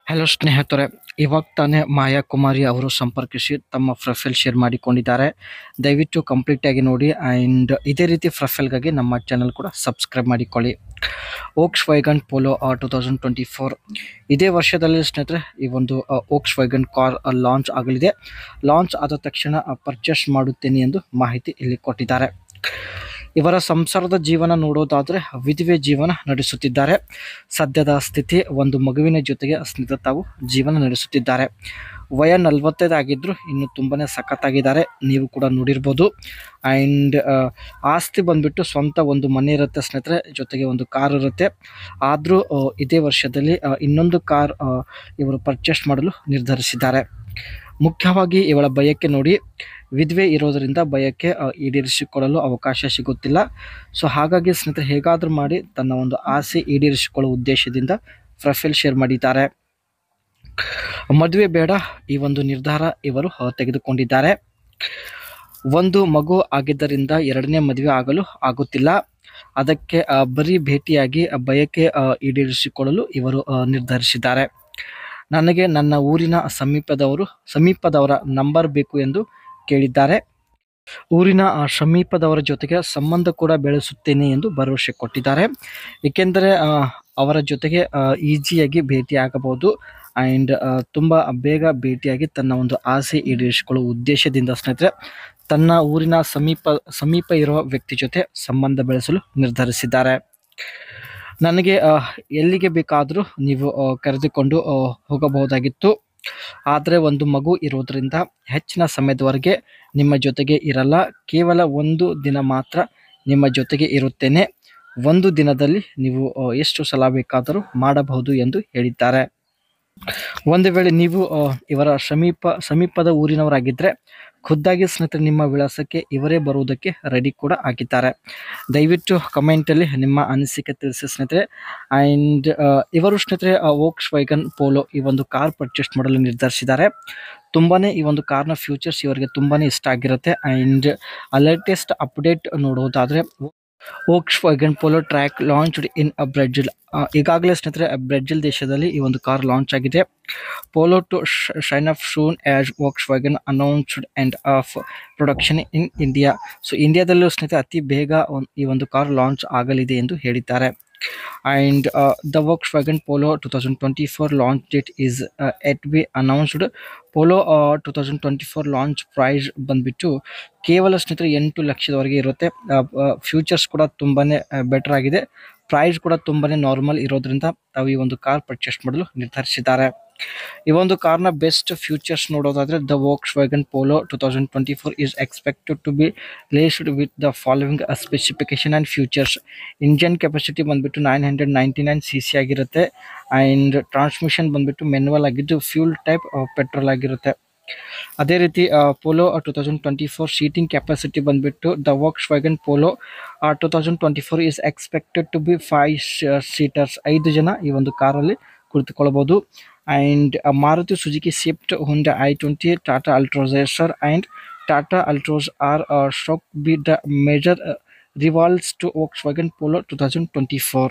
Hello ಸ್ನೇಹಿತರೆ, ಇವಾಗ ತಾನೇ ಮಾಯಾ ಕುಮಾರಿ ಅವರು ಸಂಪರ್ಕಿಸಿ ತಮ್ಮ ಪ್ರೊಫೈಲ್ ಶೇರ್ ಮಾಡಿಕೊಂಡಿದ್ದಾರೆ. ದಯವಿಟ್ಟು ಕಂಪ್ಲೀಟ್ ಆಗಿ ನೋಡಿ ಆ್ಯಂಡ್ ಇದೇ ರೀತಿ ಪ್ರೊಫೈಲ್ಗಾಗಿ ನಮ್ಮ ಚಾನಲ್ ಕೂಡ ಸಬ್ಸ್ಕ್ರೈಬ್ ಮಾಡಿಕೊಳ್ಳಿ. ವೋಕ್ಸ್ ವ್ಯಾಗನ್ ಪೋಲೋ 2024 ಇದೇ ವರ್ಷದಲ್ಲಿ ಸ್ನೇಹಿತರೆ ಈ ಒಂದು ವೋಕ್ಸ್ ವ್ಯಾಗನ್ ಕಾರ್ ಲಾಂಚ್ ಆಗಲಿದೆ. ಲಾಂಚ್ ಆದ ತಕ್ಷಣ ಪರ್ಚೇಸ್ ಮಾಡುತ್ತೇನೆ ಎಂದು ಮಾಹಿತಿ ಇಲ್ಲಿ ಕೊಟ್ಟಿದ್ದಾರೆ. ಇವರ ಸಂಸಾರದ ಜೀವನ ನೋಡೋದಾದರೆ ವಿಧವೆ ಜೀವನ ನಡೆಸುತ್ತಿದ್ದಾರೆ. ಸದ್ಯದ ಸ್ಥಿತಿ ಒಂದು ಮಗುವಿನ ಜೊತೆಗೆ ಸ್ನೇಹಿತ ತಾವು ಜೀವನ ನಡೆಸುತ್ತಿದ್ದಾರೆ. ವಯ 45 ಆಗಿದ್ರು ಇನ್ನು ತುಂಬಾನೇ ಸಖತ್ತಾಗಿದ್ದಾರೆ. ನೀವು ಕೂಡ ನೋಡಿರ್ಬೋದು. ಆ್ಯಂಡ್ ಆಸ್ತಿ ಬಂದ್ಬಿಟ್ಟು ಸ್ವಂತ ಒಂದು ಮನೆ ಇರುತ್ತೆ ಸ್ನೇಹಿತರೆ, ಜೊತೆಗೆ ಒಂದು ಕಾರ್ ಇರುತ್ತೆ. ಆದರೂ ಇದೇ ವರ್ಷದಲ್ಲಿ ಇನ್ನೊಂದು ಕಾರ್ ಇವರು ಪರ್ಚೇಸ್ ಮಾಡಲು ನಿರ್ಧರಿಸಿದ್ದಾರೆ. ಮುಖ್ಯವಾಗಿ ಇವಳ ಬಯಕೆ ನೋಡಿ, ವಿಧವೆ ಇರೋದರಿಂದ ಬಯಕೆ ಈಡೇರಿಸಿಕೊಳ್ಳಲು ಅವಕಾಶ ಸಿಗುತ್ತಿಲ್ಲ. ಸೊ ಹಾಗಾಗಿ ಸ್ನೇಹಿತರೆ ಹೇಗಾದರೂ ಮಾಡಿ ತನ್ನ ಒಂದು ಆಸೆ ಈಡೇರಿಸಿಕೊಳ್ಳುವ ಉದ್ದೇಶದಿಂದ ಪ್ರೊಫೈಲ್ ಶೇರ್ ಮಾಡಿದ್ದಾರೆ. ಮದುವೆ ಬೇಡ, ಈ ಒಂದು ನಿರ್ಧಾರ ಇವರು ತೆಗೆದುಕೊಂಡಿದ್ದಾರೆ. ಒಂದು ಮಗು ಆಗಿದ್ದರಿಂದ ಎರಡನೇ ಮದುವೆ ಆಗಲು ಆಗುತ್ತಿಲ್ಲ. ಅದಕ್ಕೆ ಬರೀ ಭೇಟಿಯಾಗಿ ಬಯಕೆ ಈಡೇರಿಸಿಕೊಳ್ಳಲು ಇವರು ನಿರ್ಧರಿಸಿದ್ದಾರೆ. ನನಗೆ ನನ್ನ ಊರಿನ ಸಮೀಪದವರ ನಂಬರ್ ಬೇಕು ಎಂದು ಕೇಳಿದ್ದಾರೆ. ಊರಿನ ಸಮೀಪದವರ ಜೊತೆಗೆ ಸಂಬಂಧ ಕೂಡ ಬೆಳೆಸುತ್ತೇನೆ ಎಂದು ಭರವಸೆ ಕೊಟ್ಟಿದ್ದಾರೆ. ಏಕೆಂದರೆ ಅವರ ಜೊತೆಗೆ ಈಸಿಯಾಗಿ ಭೇಟಿಯಾಗಬಹುದು ಆ್ಯಂಡ್ ತುಂಬ ಬೇಗ ಭೇಟಿಯಾಗಿ ತನ್ನ ಒಂದು ಆಸೆ ಈಡೇರಿಸಿಕೊಳ್ಳುವ ಉದ್ದೇಶದಿಂದ ಸ್ನೇಹಿತರೆ ತನ್ನ ಊರಿನ ಸಮೀಪ ಇರುವ ವ್ಯಕ್ತಿ ಜೊತೆ ಸಂಬಂಧ ಬೆಳೆಸಲು ನಿರ್ಧರಿಸಿದ್ದಾರೆ. ನನಗೆ ಎಲ್ಲಿಗೆ ಬೇಕಾದರೂ ನೀವು ಕರೆದುಕೊಂಡು ಹೋಗಬಹುದಾಗಿತ್ತು. ಆದರೆ ಒಂದು ಮಗು ಇರೋದರಿಂದ ಹೆಚ್ಚಿನ ಸಮಯದವರೆಗೆ ನಿಮ್ಮ ಜೊತೆಗೆ ಇರಲ್ಲ. ಕೇವಲ ಒಂದು ದಿನ ಮಾತ್ರ ನಿಮ್ಮ ಜೊತೆಗೆ ಇರುತ್ತೇನೆ. ಒಂದು ದಿನದಲ್ಲಿ ನೀವು ಎಷ್ಟು ಸಲ ಬೇಕಾದರೂ ಮಾಡಬಹುದು ಎಂದು ಹೇಳಿದ್ದಾರೆ. ಒಂದು ವೇಳೆ ನೀವು ಇವರ ಸಮೀಪದ ಊರಿನವರಾಗಿದ್ದರೆ ಖುದ್ದಾಗಿ ಸ್ನೇಹಿತರೆ ನಿಮ್ಮ ವಿಳಾಸಕ್ಕೆ ಇವರೇ ಬರುವುದಕ್ಕೆ ರೆಡಿ ಕೂಡ ಆಗಿದ್ದಾರೆ. ದಯವಿಟ್ಟು ಕಮೆಂಟಲ್ಲಿ ನಿಮ್ಮ ಅನಿಸಿಕೆ ತಿಳಿಸಿ ಸ್ನೇಹಿತರೆ. ಆ್ಯಂಡ್ ಇವರು ಸ್ನೇಹಿತರೆ ವೋಕ್ಸ್ ವ್ಯಾಗನ್ ಪೋಲೋ ಈ ಒಂದು ಕಾರ್ ಪರ್ಚೇಸ್ ಮಾಡಲು ನಿರ್ಧರಿಸಿದ್ದಾರೆ. ತುಂಬಾ ಈ ಒಂದು ಕಾರ್ನ ಫ್ಯೂಚರ್ಸ್ ಇವರಿಗೆ ತುಂಬಾ ಇಷ್ಟ ಆಗಿರುತ್ತೆ. ಆ್ಯಂಡ್ ಲೇಟೆಸ್ಟ್ ಅಪ್ಡೇಟ್ ನೋಡೋದಾದರೆ Volkswagen Polo track launched in Brazil. ಈಗಾಗಲೇ ಸ್ನೇಹಿತರೆ ಬ್ರೆಜಿಲ್ ದೇಶದಲ್ಲಿ ಈ ಒಂದು ಕಾರ್ ಲಾಂಚ್ ಆಗಿದೆ. Polo to shine off soon as Volkswagen announced end of production in India. So ಇಂಡಿಯಾದಲ್ಲೂ ಸ್ನೇಹಿತರೆ ಅತಿ ಬೇಗ ಈ ಒಂದು ಕಾರ್ ಲಾಂಚ್ ಆಗಲಿದೆ ಎಂದು ಹೇಳಿದ್ದಾರೆ. And the Volkswagen Polo 2024 launch date is yet to be announced. Polo 2024 launch price ಬಂದ್ಬಿಟ್ಟು ಕೇವಲ ಸ್ನೇಹಿತರೆ 8 ಲಕ್ಷದವರೆಗೆ ಇರುತ್ತೆ. ಫ್ಯೂಚರ್ಸ್ ಕೂಡ ತುಂಬಾ ಬೆಟರ್ ಆಗಿದೆ. ಪ್ರೈಸ್ ಕೂಡ ತುಂಬಾ ನಾರ್ಮಲ್ ಇರೋದ್ರಿಂದ ತಾವು ಈ ಒಂದು ಕಾರ್ ಪರ್ಚೇಸ್ ಮಾಡಲು ನಿರ್ಧರಿಸಿದ್ದಾರೆ. ಈ ಒಂದು ಕಾರ್ನ ಬೆಸ್ಟ್ ಫ್ಯೂಚರ್ಸ್ ನೋಡೋದಾದರೆ the Volkswagen Polo 2024 is expected to be laced with the following specification and features. Engine capacity ಬಂದ್ಬಿಟ್ಟು 999 cc ಆಗಿರುತ್ತೆ. ಆ್ಯಂಡ್ ಟ್ರಾನ್ಸ್ಮಿಷನ್ ಬಂದ್ಬಿಟ್ಟು ಮೆನ್ಯುವಲ್ ಆಗಿದ್ದು ಫ್ಯೂಲ್ ಟೈಪ್ ಪೆಟ್ರೋಲ್ ಆಗಿರುತ್ತೆ. ಅದೇ ರೀತಿ ಪೋಲೋ 2024 ಸೀಟಿಂಗ್ ಕೆಪಾಸಿಟಿ ಬಂದ್ಬಿಟ್ಟು the Volkswagen Polo 2024 is expected to be 5 seaters. 5 ಜನ ಈ ಒಂದು ಕಾರಲ್ಲಿ ಕುಳಿತುಕೊಳ್ಳಬಹುದು. And Maruti Suzuki Swift, Hyundai i20, Tata ಅಲ್ಟ್ರೋಸ್ and Tata Altroz are ಶೋಕ್ be the major rivals to Volkswagen Polo 2024.